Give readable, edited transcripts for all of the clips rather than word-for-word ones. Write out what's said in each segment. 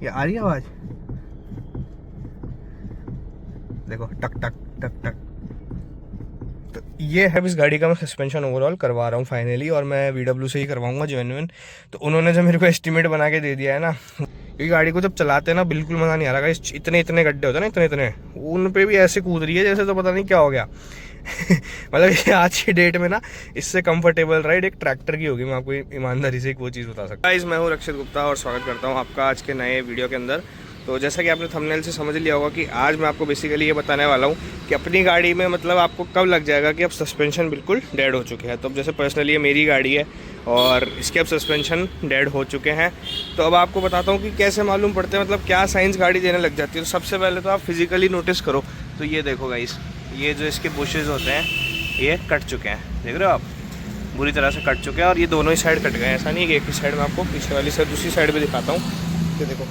ये आ रही है आवाज, देखो टक टक टक टक। तो ये है इस गाड़ी का मैं सस्पेंशन ओवरऑल करवा रहा हूँ फाइनली, और मैं VW से ही करवाऊंगा जेन्युइन। तो उन्होंने जो मेरे को एस्टिमेट बना के दे दिया है ना, क्योंकि गाड़ी को जब चलाते हैं ना बिल्कुल मज़ा नहीं आ रहा। इतने इतने गड्ढे होते हैं ना, इतने इतने, उन पे भी ऐसे कूद रही है जैसे तो पता नहीं क्या हो गया। मतलब ये आज की डेट में ना इससे कंफर्टेबल राइड एक ट्रैक्टर की होगी। मैं आपको ईमानदारी से एक वो चीज़ बता सकता हूँ। मैं हूँ रक्षित गुप्ता और स्वागत करता हूँ आपका आज के नए वीडियो के अंदर। तो जैसा कि आपने थंबनेल से समझ लिया होगा कि आज मैं आपको बेसिकली ये बताने वाला हूँ कि अपनी गाड़ी में मतलब आपको कब लग जाएगा कि अब सस्पेंशन बिल्कुल डेड हो चुके हैं। तो अब जैसे पर्सनली ये मेरी गाड़ी है और इसके अब सस्पेंशन डेड हो चुके हैं। तो अब आपको बताता हूँ कि कैसे मालूम पड़ते हैं, मतलब क्या साइंस गाड़ी देने लग जाती है। तो सबसे पहले तो आप फिजिकली नोटिस करो। तो ये देखो गाइस, ये जो इसके बुशेज़ होते हैं ये कट चुके हैं, देख रहे हो आप, बुरी तरह से कट चुके हैं। और ये दोनों ही साइड कट गए हैं, ऐसा नहीं कि एक ही साइड में। आपको पीछे वाली साइड, दूसरी साइड भी दिखाता हूँ। ये देखो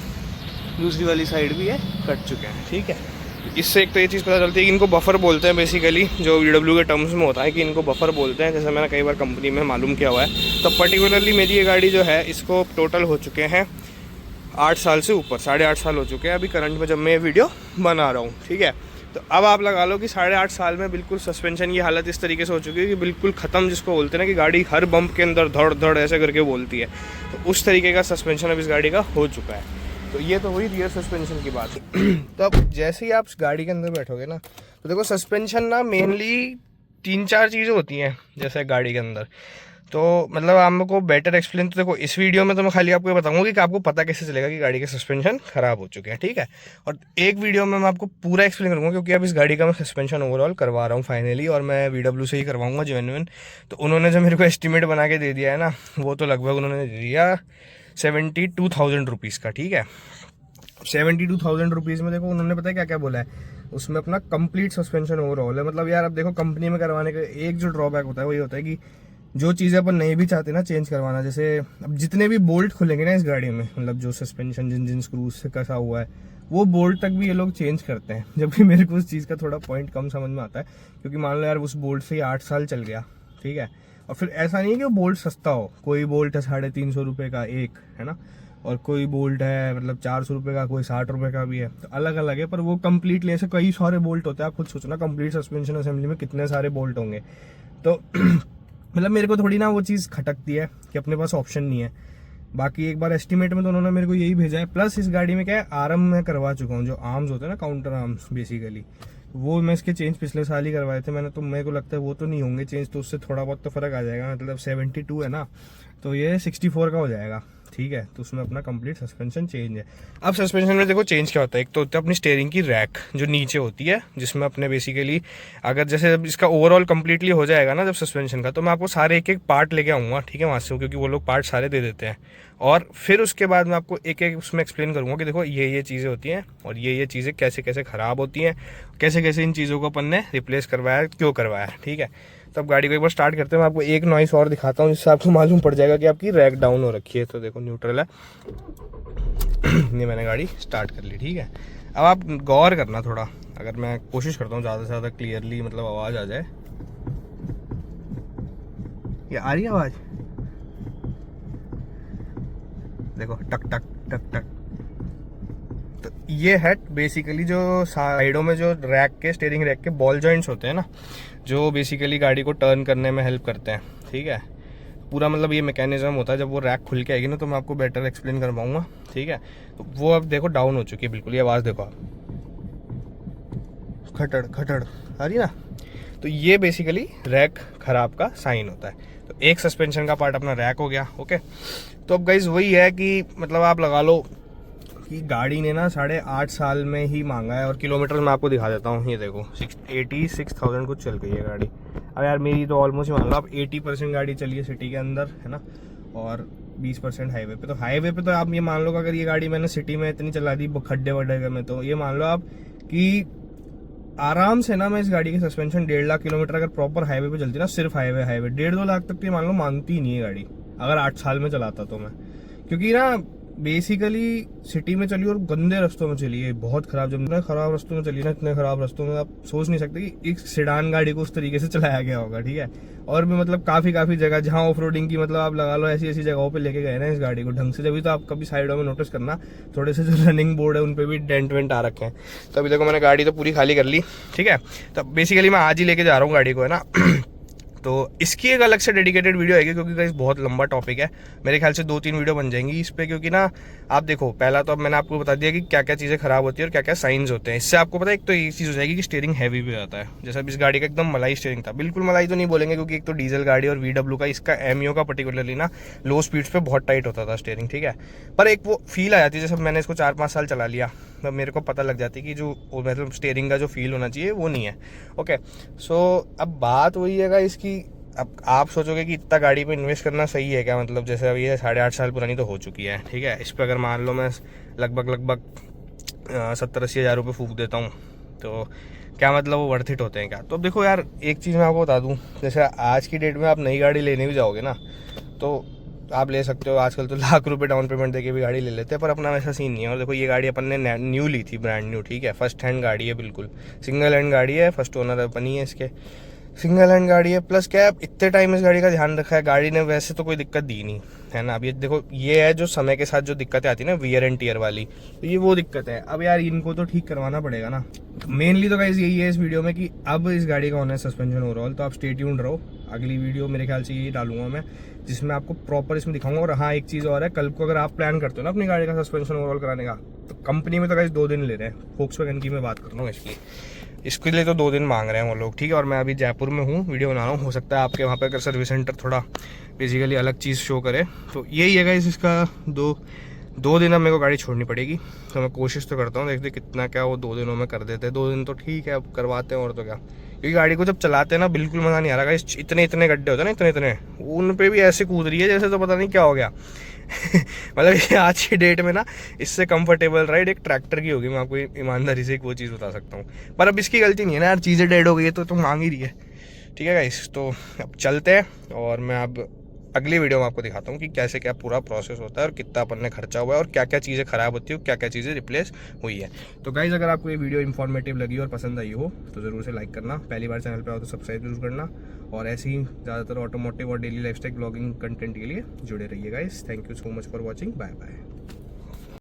दूसरी वाली साइड भी ये कट चुके हैं, ठीक है। इससे एक तो ये चीज़ पता चलती है कि इनको बफर बोलते हैं बेसिकली, जो VW के टर्म्स में होता है कि इनको बफर बोलते हैं, जैसे मैंने कई बार कंपनी में मालूम किया हुआ है। तो पर्टिकुलरली मेरी ये गाड़ी जो है इसको टोटल हो चुके हैं 8 साल से ऊपर, 8.5 साल हो चुके हैं अभी करंट में जब मैं ये वीडियो बना रहा हूँ, ठीक है। तो अब आप लगा लो कि 8.5 साल में बिल्कुल सस्पेंशन की हालत इस तरीके से हो चुकी है कि बिल्कुल ख़त्म, जिसको बोलते हैं ना कि गाड़ी हर बम्प के अंदर धड़ धड़ ऐसे करके बोलती है। तो उस तरीके का सस्पेंशन अब इस गाड़ी का हो चुका है। तो ये तो हुई रियर सस्पेंशन की बात। तो अब जैसे ही आप गाड़ी के अंदर बैठोगे ना, तो देखो सस्पेंशन ना मेनली 3-4 चीज़ें होती हैं जैसे गाड़ी के अंदर। तो मतलब आपको बेटर एक्सप्लेन, तो देखो इस वीडियो में तो मैं खाली आपको ये बताऊंगा कि आपको पता कैसे चलेगा कि गाड़ी के सस्पेंशन खराब हो चुके हैं, ठीक है। और एक वीडियो में मैं आपको पूरा एक्सप्लेन करूंगा, क्योंकि अब इस गाड़ी का मैं सस्पेंशन ओवरऑल करवा रहा हूँ फाइनली, और मैं VW से ही करवाऊंगा जेन्युइन। तो उन्होंने जो मेरे को एस्टिमेट बना के दे दिया है ना, वो तो लगभग उन्होंने दे दिया 72,000 रुपीज़ का, ठीक है। 72,000 रुपीज़ में देखो उन्होंने पता है क्या क्या बोला है, उसमें अपना कंप्लीट सस्पेंशन ओवरऑल है। मतलब यार अब देखो कंपनी में करवाने का एक जो ड्रॉबैक होता है वो ये होता है कि जो चीज़ें अपन नहीं भी चाहते ना चेंज करवाना, जैसे अब जितने भी बोल्ट खुलेंगे ना इस गाड़ी में, मतलब जो सस्पेंशन जिन स्क्रूज से कसा हुआ है वो बोल्ट तक भी ये लोग चेंज करते हैं। जबकि मेरे को उस चीज़ का थोड़ा पॉइंट कम समझ में आता है, क्योंकि मान लो यार उस बोल्ट से ही 8 साल चल गया, ठीक है। और फिर ऐसा नहीं है कि वो बोल्ट सस्ता हो, कोई बोल्ट है 350 रुपये का एक, है ना, और कोई बोल्ट है मतलब 400 रुपये का, कोई 60 रुपये का भी है। तो अलग अलग है, पर वो कम्प्लीटली ऐसे कई सारे बोल्ट होते हैं। आप खुद सोचना कंप्लीट सस्पेंशन असेंबली में कितने सारे बोल्ट होंगे। तो मतलब मेरे को थोड़ी ना वो चीज़ खटकती है कि अपने पास ऑप्शन नहीं है। बाकी एक बार एस्टिमेट में तो उन्होंने मेरे को यही भेजा है। प्लस इस गाड़ी में क्या है, आर्म मैं करवा चुका हूँ, जो आर्म्स होते हैं ना, काउंटर आर्म्स बेसिकली, वो मैं इसके चेंज पिछले साल ही करवाए थे मैंने। तो मेरे को लगता है वो तो नहीं होंगे चेंज, तो उससे थोड़ा बहुत तो फ़र्क आ जाएगा। मतलब 72 है ना, तो ये 64 का हो जाएगा, ठीक है। तो उसमें अपना कंप्लीट सस्पेंशन चेंज है। अब सस्पेंशन में देखो चेंज क्या होता है, एक तो होता है अपनी स्टीयरिंग की रैक जो नीचे होती है, जिसमें अपने बेसिकली अगर जैसे इसका ओवरऑल कंप्लीटली हो जाएगा ना जब सस्पेंशन का, तो मैं आपको सारे एक एक पार्ट लेके आऊँगा, ठीक है, वहाँ से, क्योंकि वो लोग पार्ट सारे दे देते हैं। और फिर उसके बाद मैं आपको एक एक उसमें एक्सप्लेन करूँगा कि देखो ये चीज़ें होती हैं और ये चीज़ें कैसे कैसे ख़राब होती हैं, कैसे कैसे इन चीज़ों को अपन ने रिप्लेस करवाया, क्यों करवाया, ठीक है। तो अब गाड़ी को एक बार स्टार्ट करते हैं। मैं आपको एक नॉइस और दिखाता हूँ जिससे आपको मालूम पड़ जाएगा कि आपकी रैक डाउन हो रखी है। तो देखो न्यूट्रल है, ये मैंने गाड़ी स्टार्ट कर ली, ठीक है। अब आप गौर करना थोड़ा, अगर मैं कोशिश करता हूँ ज़्यादा से ज़्यादा क्लियरली मतलब आवाज़ आ जाए। ये आ रही है आवाज़, देखो टक टक टक टक। तो ये है बेसिकली जो साइडों में जो रैक के, स्टीयरिंग रैक के बॉल जॉइंट्स होते हैं ना, जो बेसिकली गाड़ी को टर्न करने में हेल्प करते हैं, ठीक है। पूरा मतलब ये मैकेनिज्म होता है। जब वो रैक खुल के आएगी ना तो मैं आपको बेटर एक्सप्लेन कर पाऊंगा, ठीक है। तो वो अब देखो डाउन हो चुकी है बिल्कुल, ये आवाज़ देखो आप, खटड़ खटड़ आ रही ना। तो ये बेसिकली रैक खराब का साइन होता है। तो एक सस्पेंशन का पार्ट अपना रैक हो गया, ओके। तो अब गाइज वही है कि मतलब आप लगा लो कि गाड़ी ने ना 8.5 साल में ही मांगा है। और किलोमीटर मैं आपको दिखा देता हूँ, ये देखो 86,000 कुछ चल गई है गाड़ी। अब यार मेरी तो ऑलमोस्ट ही मान लो आप 80% गाड़ी चली है सिटी के अंदर, है ना, और 20% हाईवे पे। तो हाईवे पे तो आप ये मान लो कि अगर ये गाड़ी मैंने सिटी में इतनी चला दी खड्डे वड्डे में, तो ये मान लो आप कि आराम से ना मैं इस गाड़ी की सस्पेंशन 1.5 लाख किलोमीटर अगर प्रॉपर हाईवे पे चलती ना, सिर्फ हाईवे 1.5-2 लाख तक तो मान लो मानती ही नहीं है गाड़ी, अगर 8 साल में चलाता तो मैं। क्योंकि ना बेसिकली सिटी में चली और गंदे रास्तों में चली है, बहुत खराब। जब इतने खराब रास्तों में चली ना, इतने खराब रास्तों में आप सोच नहीं सकते कि एक सेडान गाड़ी को उस तरीके से चलाया गया होगा, ठीक है। और भी मतलब काफी जगह जहाँ ऑफ रोडिंग की मतलब आप लगा लो ऐसी ऐसी जगहों पे लेके गए ना इस गाड़ी को ढंग से। जब भी तो आप कभी साइडों में नोटिस करना, थोड़े से जो रनिंग बोर्ड है उन पे भी डेंट वेंट आ रखे हैं। तो अभी देखो मैंने गाड़ी तो पूरी खाली कर ली, ठीक है। तब बेसिकली मैं आज ही लेके जा रहा हूँ गाड़ी को, है ना। तो इसकी एक अलग से डेडिकेटेड वीडियो आएगी, क्योंकि गाइस बहुत लंबा टॉपिक है। मेरे ख्याल से 2-3 वीडियो बन जाएंगी इस पे, क्योंकि ना आप देखो, पहला तो अब मैंने आपको बता दिया कि क्या क्या चीज़ें खराब होती है और क्या क्या साइंस होते हैं। इससे आपको पता है, एक तो ये चीज़ हो जाएगी कि स्टीयरिंग हैवी भी हो जाता है। जैसा इस गाड़ी का एकदम मलाई स्टीयरिंग था, बिल्कुल मलाई तो नहीं बोलेंगे, क्योंकि एक तो डीजल गाड़ी और VW का, इसका एमईओ का पर्टिकुलरली ना लो स्पीड्स पे बहुत टाइट होता था स्टीयरिंग, ठीक है। पर एक वो फील आ जाती है, जैसे मैंने इसको 4-5 साल चला लिया, तब मेरे को पता लग जाती है कि जो मतलब स्टीयरिंग का जो फील होना चाहिए वो नहीं है। ओके, सो अब बात वही है इसकी। अब आप सोचोगे कि इतना गाड़ी पे इन्वेस्ट करना सही है क्या, मतलब जैसे अभी ये 8.5 साल पुरानी तो हो चुकी है, ठीक है। इस पर अगर मान लो मैं लगभग 70-80 हज़ार रुपये फूंक देता हूँ, तो क्या मतलब वो वर्थ इट होते हैं क्या। तो अब देखो यार, एक चीज़ मैं आपको बता दूँ, जैसे आज की डेट में आप नई गाड़ी लेने भी जाओगे ना, तो आप ले सकते हो। आजकल तो लाख रुपए डाउन पेमेंट देके भी गाड़ी ले लेते हैं, पर अपना वैसा सीन नहीं है। और देखो ये गाड़ी अपन ने न्यू ली थी, ब्रांड न्यू, ठीक है। फर्स्ट हैंड गाड़ी है, बिल्कुल सिंगल हैंड गाड़ी है, फर्स्ट ओनर अपन ही है इसके, सिंगल हैंड गाड़ी है। प्लस क्या है, इतने टाइम इस गाड़ी का ध्यान रखा है, गाड़ी ने वैसे तो कोई दिक्कत दी नहीं है ना। अब ये देखो, ये है जो समय के साथ जो दिक्कतें आती है ना, वियर एंड टियर वाली, तो ये वो दिक्कत है। अब यार इनको तो ठीक करवाना पड़ेगा ना। मेनली तो गाइस यही है इस वीडियो में कि अब इस गाड़ी का होना है सस्पेंशन ओवरऑल। तो आप स्टे ट्यून्ड रहो, अगली वीडियो मेरे ख्याल से यही डालूंगा मैं, जिसमें आपको प्रॉपर इसमें दिखाऊंगा। और हाँ, एक चीज़ और है, कल को अगर आप प्लान करते हो ना अपनी गाड़ी का सस्पेंशन ओवरऑल कराने का, तो कंपनी में तो गाइस 2 दिन ले रहे हैं। फोक्सवैगन की मैं बात कर रहा हूँ, इसके लिए तो 2 दिन मांग रहे हैं वो लोग, ठीक है। और मैं अभी जयपुर में हूँ, वीडियो बना रहा हूँ, हो सकता है आपके वहाँ पे अगर सर्विस सेंटर थोड़ा बेसिकली अलग चीज़ शो करे। तो यही है गाइस, इसका 2 दिन अब मेरे को गाड़ी छोड़नी पड़ेगी। तो मैं कोशिश तो करता हूँ, देखते कितना क्या वो 2 दिनों में कर देते हैं। 2 दिन तो ठीक है, अब करवाते हैं और तो क्या। क्योंकि गाड़ी को जब चलाते हैं ना, बिल्कुल मज़ा नहीं आ रहा गाइस। इतने गड्ढे होते हैं ना, इतने उन पे भी ऐसे कूद रही है जैसे तो पता नहीं क्या हो गया। मतलब ये आज की डेट में ना, इससे कंफर्टेबल राइड एक ट्रैक्टर की होगी, मैं आपको ईमानदारी से एक वो चीज़ बता सकता हूँ। पर अब इसकी गलती नहीं है ना यार, चीज़ें डेड हो गई है तो मांग ही रही है, ठीक है गाइस। तो अब चलते हैं, और मैं अब अगली वीडियो में आपको दिखाता हूँ कि कैसे क्या पूरा प्रोसेस होता है और कितना अपन ने खर्चा हुआ है और क्या क्या चीज़ें ख़राब होती है और क्या क्या चीज़ें रिप्लेस हुई है। तो गाइज़, अगर आपको ये वीडियो इन्फॉर्मेटिव लगी और पसंद आई हो तो ज़रूर से लाइक करना, पहली बार चैनल पे आओ तो सब्सक्राइब जरूर करना, और ऐसे ही ज़्यादातर ऑटोमोटिव और डेली लाइफस्टाइल ब्लॉगिंग कंटेंट के लिए जुड़े रहिए guys. Thank you so much for watching, bye bye.